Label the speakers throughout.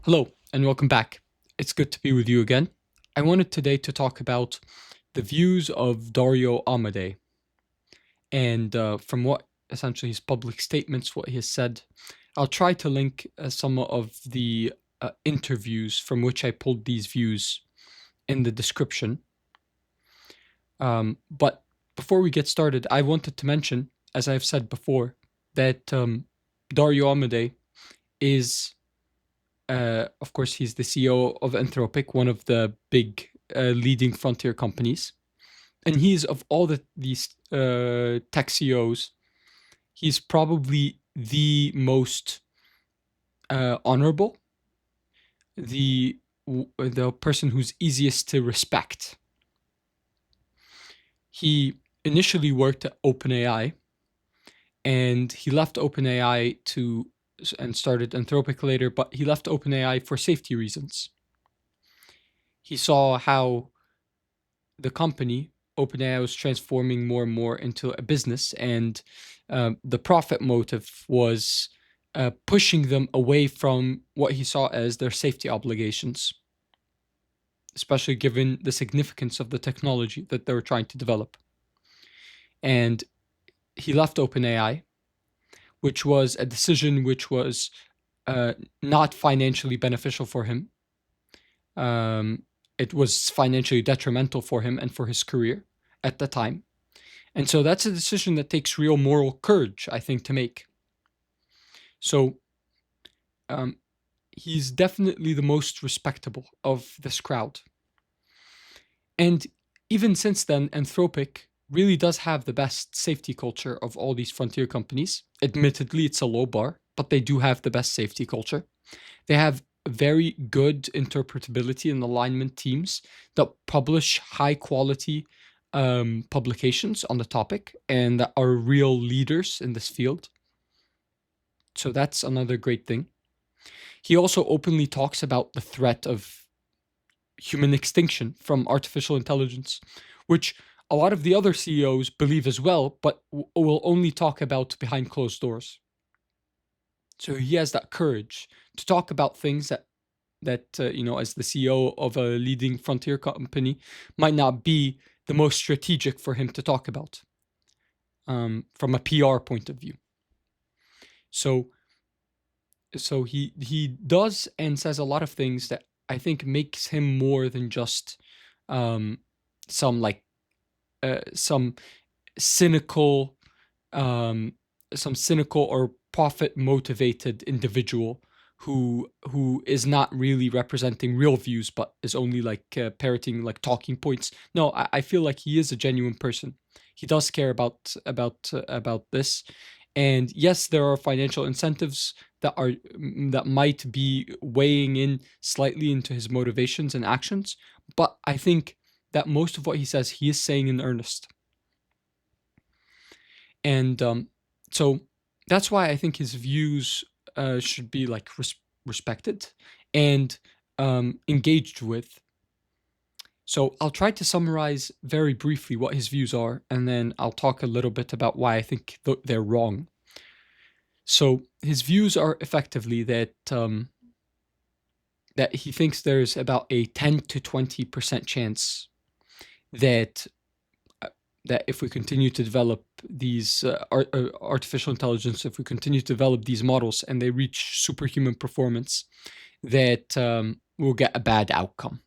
Speaker 1: Hello, and welcome back. It's good to be with you again. I wanted today to talk about the views of Dario Amodei and from what essentially his public statements, what he has said. I'll try to link some of the interviews from which I pulled these views in the description. But before we get started, I wanted to mention, as I've said before, that Dario Amodei is of course, he's the CEO of Anthropic, one of the big leading frontier companies. And he's, of all these tech CEOs, he's probably the most honorable, the the person who's easiest to respect. He initially worked at OpenAI, and he left OpenAI and started Anthropic later, but he left OpenAI for safety reasons. He saw how the company, OpenAI, was transforming more and more into a business, and the profit motive was pushing them away from what he saw as their safety obligations, especially given the significance of the technology that they were trying to develop. And he left OpenAI, which was a decision which was not financially beneficial for him. It was financially detrimental for him and for his career at the time. And so that's a decision that takes real moral courage, I think, to make. So he's definitely the most respectable of this crowd. And even since then, Anthropic really does have the best safety culture of all these frontier companies. Admittedly, it's a low bar, but they do have the best safety culture. They have very good interpretability and alignment teams that publish high quality publications on the topic and that are real leaders in this field. So that's another great thing. He also openly talks about the threat of human extinction from artificial intelligence, which a lot of the other CEOs believe as well, but will only talk about behind closed doors. So he has that courage to talk about things that as the CEO of a leading frontier company, might not be the most strategic for him to talk about from a PR point of view. So he does and says a lot of things that I think makes him more than just some cynical or profit motivated individual who is not really representing real views, but is only parroting talking points. No, I feel like he is a genuine person. He does care about this, and yes, there are financial incentives that might be weighing in slightly into his motivations and actions, but I think that most of what he says, he is saying in earnest. And so that's why I think his views should be respected and engaged with. So I'll try to summarize very briefly what his views are, and then I'll talk a little bit about why I think they're wrong. So his views are effectively that that he thinks there's about a 10 to 20% chance that if we continue to develop these artificial intelligence, if we continue to develop these models and they reach superhuman performance, that we'll get a bad outcome.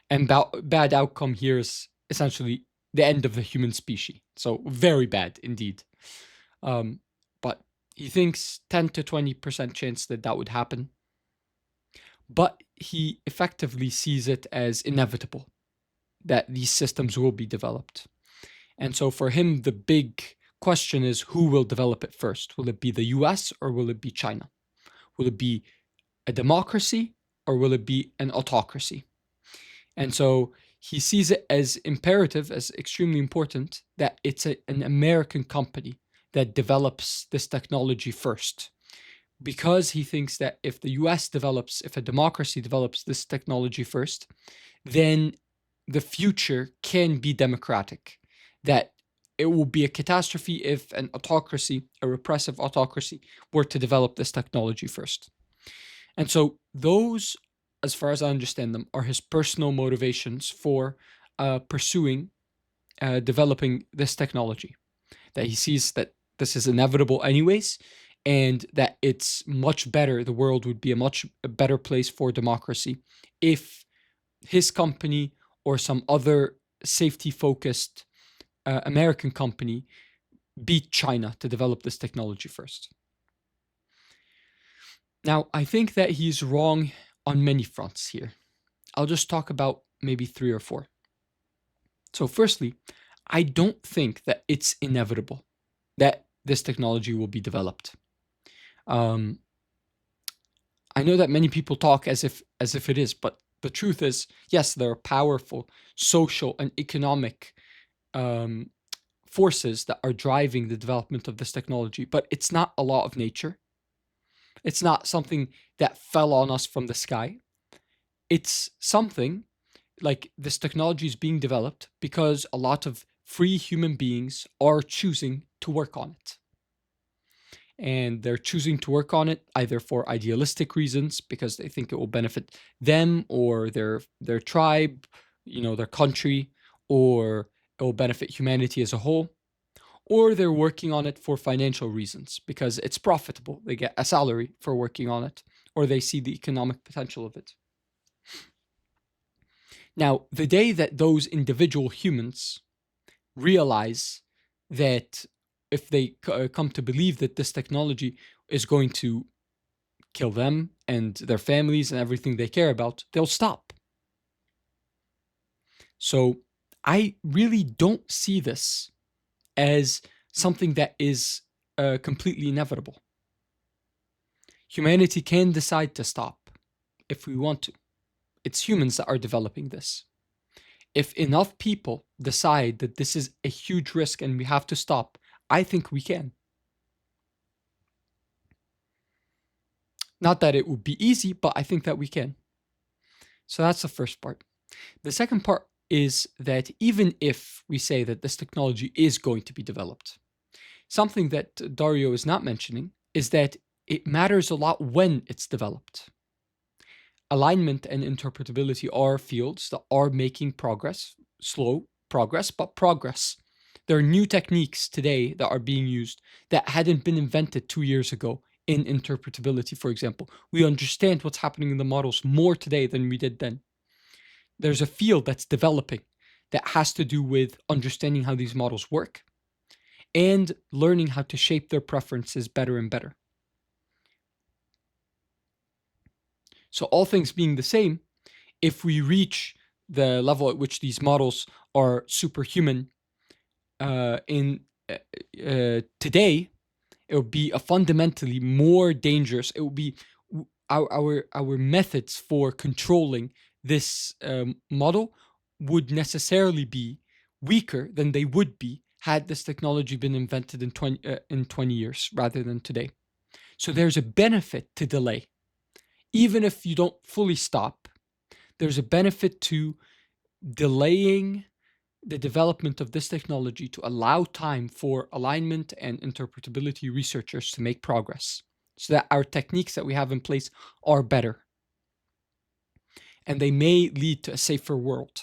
Speaker 1: And bad outcome here is essentially the end of the human species. So very bad indeed. But he thinks 10 to 20% chance that would happen. But he effectively sees it as inevitable that these systems will be developed. And so for him, the big question is, who will develop it first? Will it be the US or will it be China? Will it be a democracy or will it be an autocracy? And so he sees it as imperative, as extremely important, that it's an American company that develops this technology first. Because he thinks that if the US develops, if a democracy develops this technology first, then the future can be democratic. That it will be a catastrophe if an autocracy, a repressive autocracy, were to develop this technology first. And so those, as far as I understand them, are his personal motivations for pursuing, developing this technology. That he sees that this is inevitable anyways, and that it's much better, the world would be a much better place for democracy if his company or some other safety focused American company beat China to develop this technology first. Now, I think that he's wrong on many fronts here. I'll just talk about maybe three or four. So, firstly, I don't think that it's inevitable that this technology will be developed. Um, I know that many people talk as if it is, but the truth is, yes, there are powerful social and economic um, forces that are driving the development of this technology, but it's not a law of nature. It's not something that fell on us from the sky. It's something like this technology is being developed because a lot of free human beings are choosing to work on it. And they're choosing to work on it either for idealistic reasons because they think it will benefit them or their tribe, their country, or it will benefit humanity as a whole, or they're working on it for financial reasons because it's profitable. They get a salary for working on it, or they see the economic potential of it. Now, the day that those individual humans realize that if they come to believe that this technology is going to kill them and their families and everything they care about, they'll stop. So I really don't see this as something that is completely inevitable. Humanity can decide to stop if we want to. It's humans that are developing this. If enough people decide that this is a huge risk and we have to stop, I think we can. Not that it would be easy, but I think that we can. So that's the first part. The second part is that even if we say that this technology is going to be developed, something that Dario is not mentioning is that it matters a lot when it's developed. Alignment and interpretability are fields that are making progress, slow progress, but progress. There are new techniques today that are being used that hadn't been invented 2 years ago in interpretability, for example. We understand what's happening in the models more today than we did then. There's a field that's developing that has to do with understanding how these models work and learning how to shape their preferences better and better. So all things being the same, if we reach the level at which these models are superhuman in today, it will be a fundamentally more dangerous. It will be our methods for controlling this model would necessarily be weaker than they would be had this technology been invented in 20 years rather than today. So there's a benefit to delay. Even if you don't fully stop, there's a benefit to delaying the development of this technology to allow time for alignment and interpretability researchers to make progress so that our techniques that we have in place are better. And they may lead to a safer world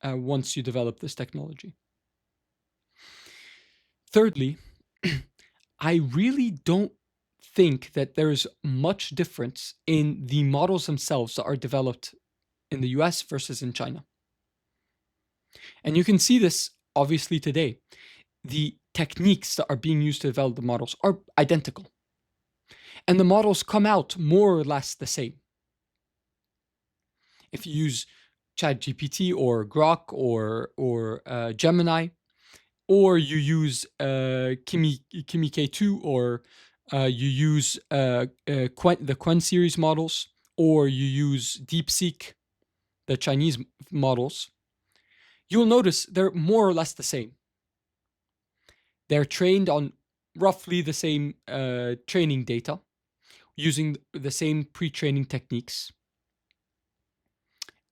Speaker 1: once you develop this technology. Thirdly, I really don't think that there's much difference in the models themselves that are developed in the US versus in China. And you can see this obviously today. The techniques that are being used to develop the models are identical. And the models come out more or less the same. If you use ChatGPT or Grok or Gemini, or you use Kimi K2, or you use the Quen series models, or you use DeepSeek, the Chinese models, you'll notice they're more or less the same. They're trained on roughly the same training data, using the same pre-training techniques.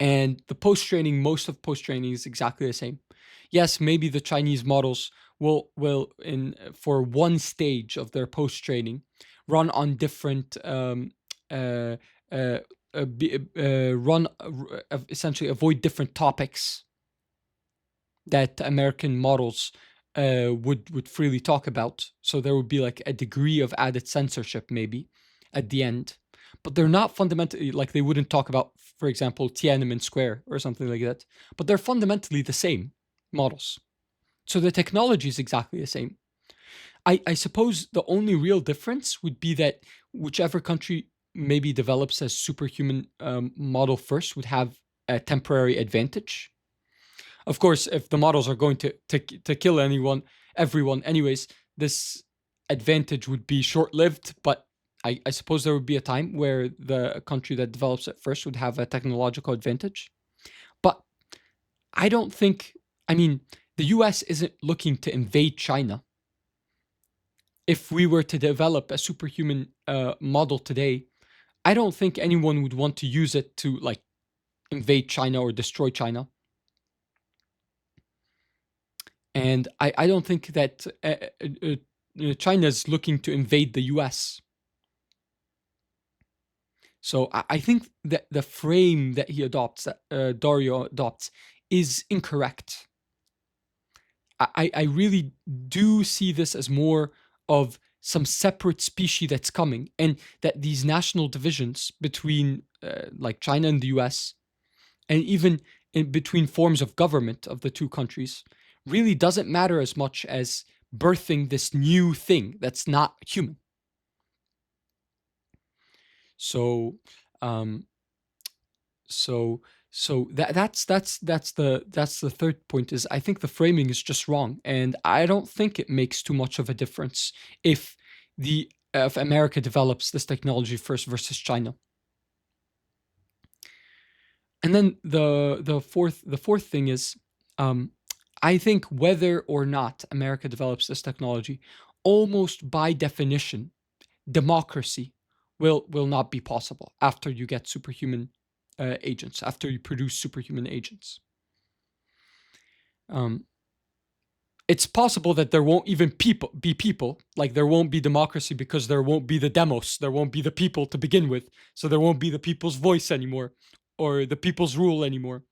Speaker 1: And the post-training, most of post-training is exactly the same. Yes, maybe the Chinese models will for one stage of their post-training run on different uh, run essentially avoid different topics that American models would freely talk about. So there would be like a degree of added censorship maybe at the end, but they're not fundamentally like they wouldn't talk about, for example, Tiananmen Square or something like that. But they're fundamentally the same models. So the technology is exactly the same. I suppose the only real difference would be that whichever country maybe develops a superhuman model first would have a temporary advantage. Of course, if the models are going to kill everyone anyways, this advantage would be short-lived, but I suppose there would be a time where the country that develops it first would have a technological advantage. But I don't think, I mean, the US isn't looking to invade China. If we were to develop a superhuman model today, I don't think anyone would want to use it to like invade China or destroy China. And I don't think that China is looking to invade the US. So I think that the frame that he adopts, that Dario adopts, is incorrect. I really do see this as more of some separate species that's coming, and that these national divisions between like China and the US, and even in between forms of government of the two countries, really doesn't matter as much as birthing this new thing that's not human. So, um, so that's the third point. Is I think the framing is just wrong, and I don't think it makes too much of a difference if the if America develops this technology first versus China. And then the fourth thing is, I think whether or not America develops this technology, almost by definition, democracy will not be possible after you get superhuman agents, after you produce superhuman agents. Um, it's possible that there won't even be people, like there won't be democracy because there won't be the demos, there won't be the people to begin with, so there won't be the people's voice anymore or the people's rule anymore.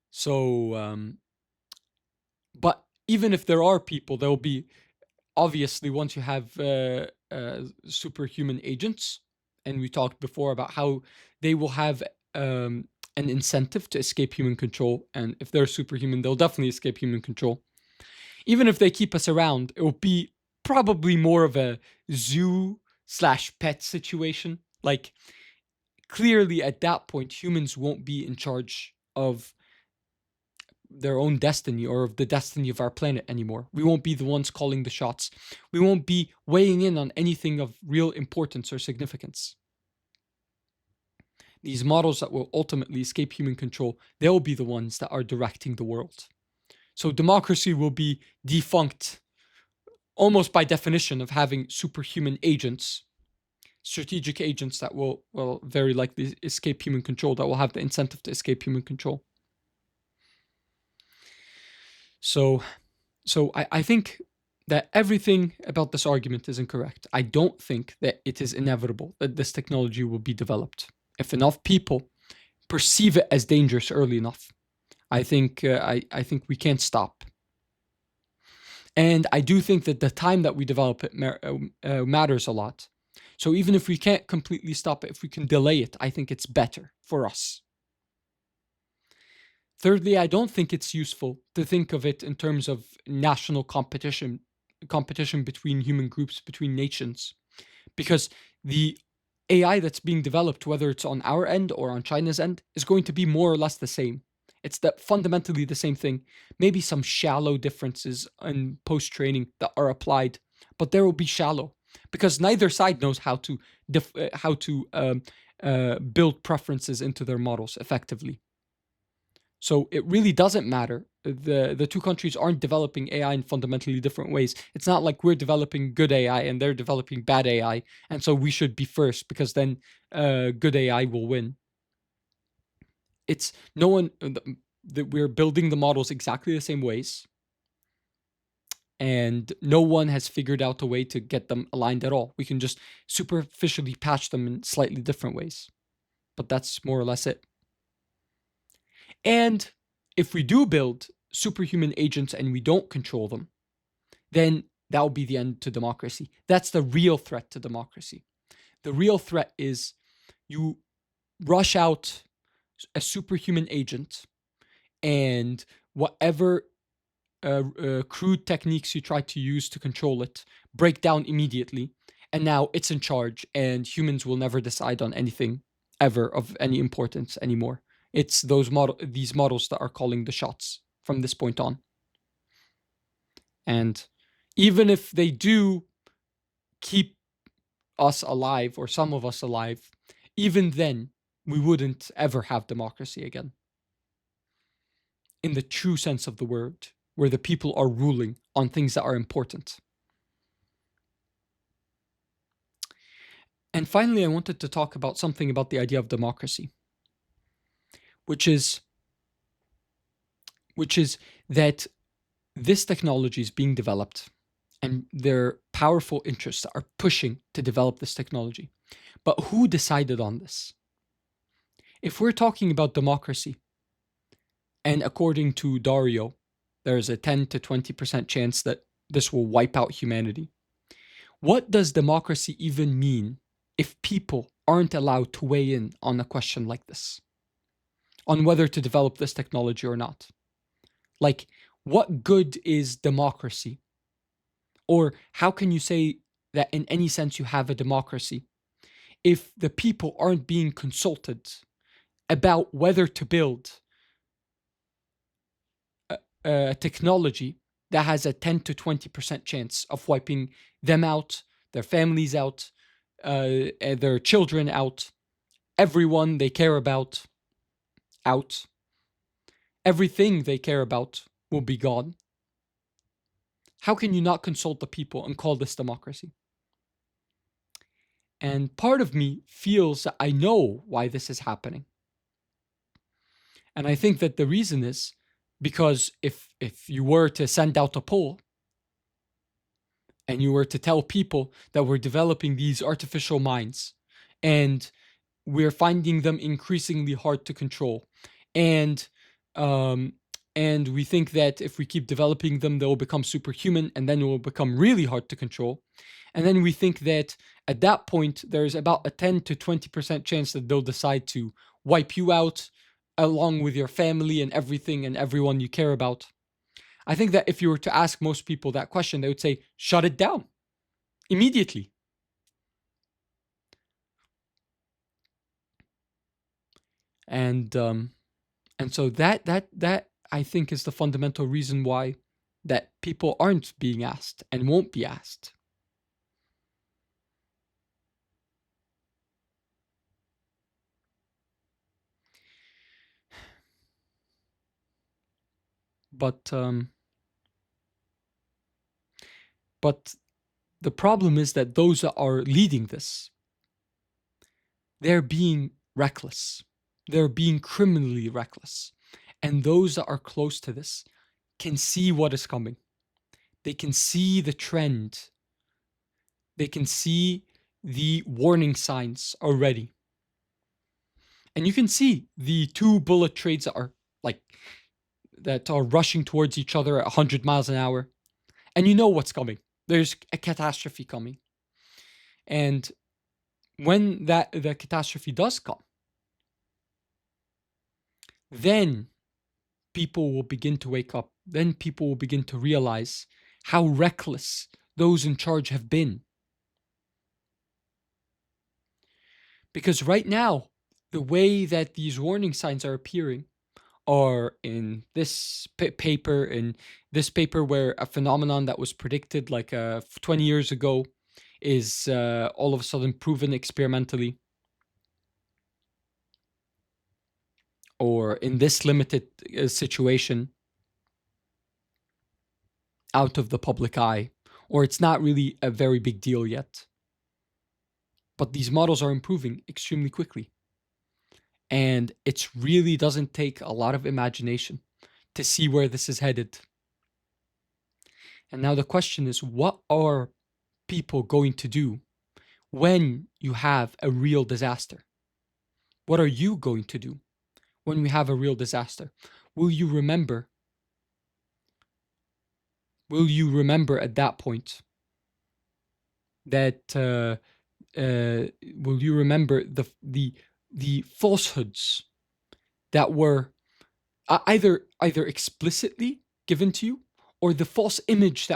Speaker 1: So, but even if there are people, there will be obviously once you have superhuman agents, and we talked before about how they will have an incentive to escape human control, and if they're superhuman, they'll definitely escape human control. Even if they keep us around, it will be probably more of a zoo slash pet situation. Like clearly, at that point, humans won't be in charge of their own destiny or of the destiny of our planet anymore. We won't be the ones calling the shots. We won't be weighing in on anything of real importance or significance. These models that will ultimately escape human control, they'll be the ones that are directing the world. So democracy will be defunct almost by definition of having superhuman agents, strategic agents that will very likely escape human control, that will have the incentive to escape human control. So I think that everything about this argument is incorrect. I don't think that it is inevitable that this technology will be developed. If enough people perceive it as dangerous early enough, I think we can't stop. And I do think that the time that we develop it matters a lot. So even if we can't completely stop it, if we can delay it, I think it's better for us. Thirdly, I don't think it's useful to think of it in terms of national competition between human groups, between nations, because the AI that's being developed, whether it's on our end or on China's end, is going to be more or less the same. It's fundamentally the same thing. Maybe some shallow differences in post-training that are applied, but there will be shallow because neither side knows how to build preferences into their models effectively. So it really doesn't matter. The two countries aren't developing AI in fundamentally different ways. It's not like we're developing good AI and they're developing bad AI, and so we should be first because then good AI will win. It's no one that we're building the models exactly the same ways. and no one has figured out a way to get them aligned at all. We can just superficially patch them in slightly different ways, but that's more or less it. And if we do build superhuman agents and we don't control them, then that will be the end to democracy. That's the real threat to democracy. The real threat is you rush out a superhuman agent, and whatever crude techniques you try to use to control it break down immediately, and now it's in charge, and humans will never decide on anything ever of any importance anymore. It's these models that are calling the shots from this point on. And even if they do keep us alive, or some of us alive, even then we wouldn't ever have democracy again, in the true sense of the word, where the people are ruling on things that are important. And finally, I wanted to talk about something about the idea of democracy, which is that this technology is being developed, and their powerful interests are pushing to develop this technology. But who decided on this? If we're talking about democracy, and according to Dario, there's a 10 to 20% chance that this will wipe out humanity. What does democracy even mean if people aren't allowed to weigh in on a question like this, on whether to develop this technology or not? Like, what good is democracy? Or how can you say that in any sense you have a democracy if the people aren't being consulted about whether to build a technology that has a 10 to 20% chance of wiping them out, their families out, their children out, everyone they care about out, everything they care about will be gone? How can you not consult the people and call this democracy? And part of me feels that I know why this is happening. And I think that the reason is because if you were to send out a poll and you were to tell people that we're developing these artificial minds and we're finding them increasingly hard to control, and we think that if we keep developing them, they'll become superhuman, and then it will become really hard to control. And then we think that at that point, there's about a 10 to 20% chance that they'll decide to wipe you out along with your family and everything and everyone you care about. I think that if you were to ask most people that question, they would say, shut it down immediately. And so that I think is the fundamental reason why that people aren't being asked and won't be asked. But the problem is that those that are leading this, they're being reckless. They're being criminally reckless. And those that are close to this can see what is coming. They can see the trend. They can see the warning signs already. And you can see the two bullet trains that are rushing towards each other at 100 miles an hour. And you know what's coming. There's a catastrophe coming. And when the catastrophe does come, then people will begin to wake up. Then people will begin to realize how reckless those in charge have been. Because right now, the way that these warning signs are appearing are in this paper, where a phenomenon that was predicted 20 years ago is all of a sudden proven experimentally. Or in this limited situation, out of the public eye, or it's not really a very big deal yet. But these models are improving extremely quickly. And it really doesn't take a lot of imagination to see where this is headed. And now the question is, what are people going to do when you have a real disaster? What are you going to do when we have a real disaster? Will you remember? Will you remember at that point that will you remember the falsehoods that were either explicitly given to you, or the false image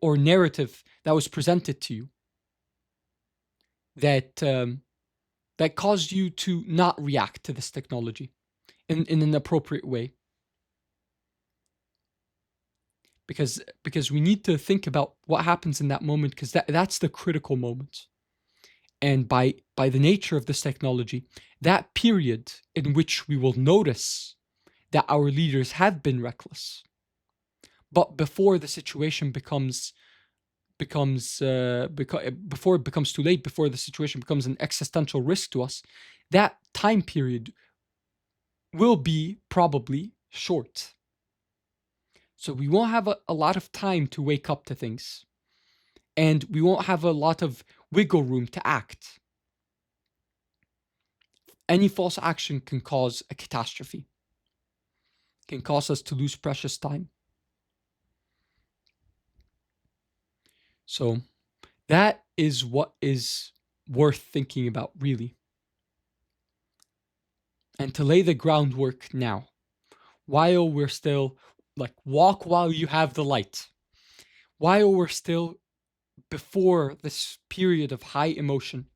Speaker 1: or narrative that was presented to you that that caused you to not react to this technology in an appropriate way? Because we need to think about what happens in that moment, because that's the critical moment. And by the nature of this technology, that period in which we will notice that our leaders have been reckless, but before the situation becomes before it becomes too late, before the situation becomes an existential risk to us, that time period will be probably short. So we won't have a lot of time to wake up to things, and we won't have a lot of wiggle room to act. Any false action can cause a catastrophe, can cause us to lose precious time. So that is what is worth thinking about, really. And to lay the groundwork now, while we're still, like, walk while you have the light, while we're still before this period of high emotion,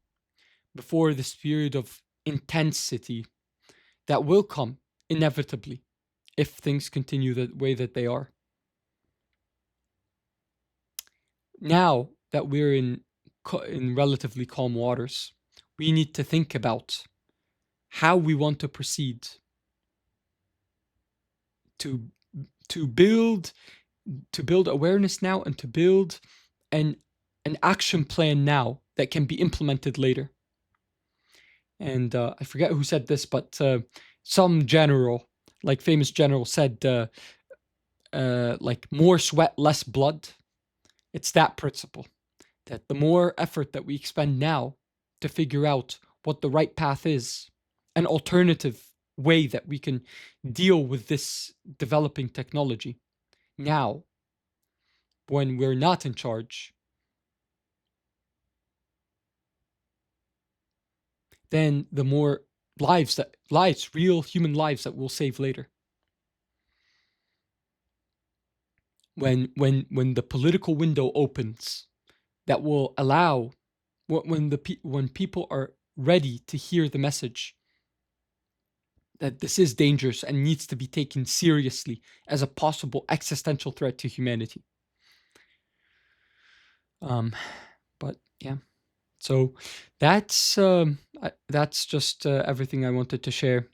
Speaker 1: before this period of intensity that will come inevitably if things continue the way that they are. Now that we're in relatively calm waters, we need to think about how we want to proceed to build awareness now, and to build an action plan now that can be implemented later. And I forget who said this, but some general, like famous general, said like, more sweat, less blood. It's that principle, that the more effort that we expend now to figure out what the right path is, an alternative way that we can deal with this developing technology now, when we're not in charge, then the more real human lives that we'll save later. When the political window opens, that will allow, when people are ready to hear the message that this is dangerous and needs to be taken seriously as a possible existential threat to humanity. But yeah, so that's just everything I wanted to share.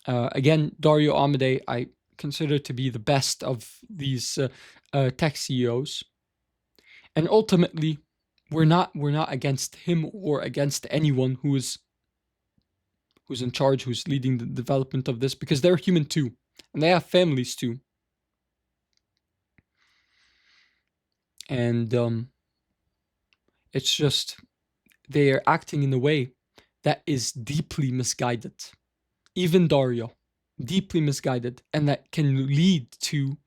Speaker 1: Again, Dario Amodei, I consider to be the best of these tech CEOs, and ultimately, we're not against him or against anyone who's in charge, who's leading the development of this, because they're human too, and they have families too. And it's just, they are acting in a way that is deeply misguided. Even Dario, deeply misguided, and that can lead to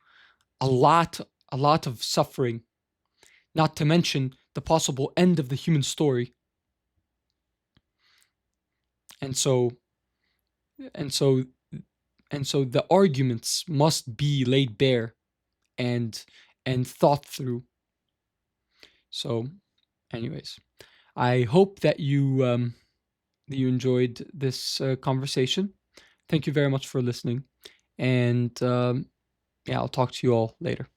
Speaker 1: a lot of suffering, not to mention the possible end of the human story. And so the arguments must be laid bare and thought through. So anyways, I hope that you enjoyed this conversation. Thank you very much for listening, and yeah, I'll talk to you all later.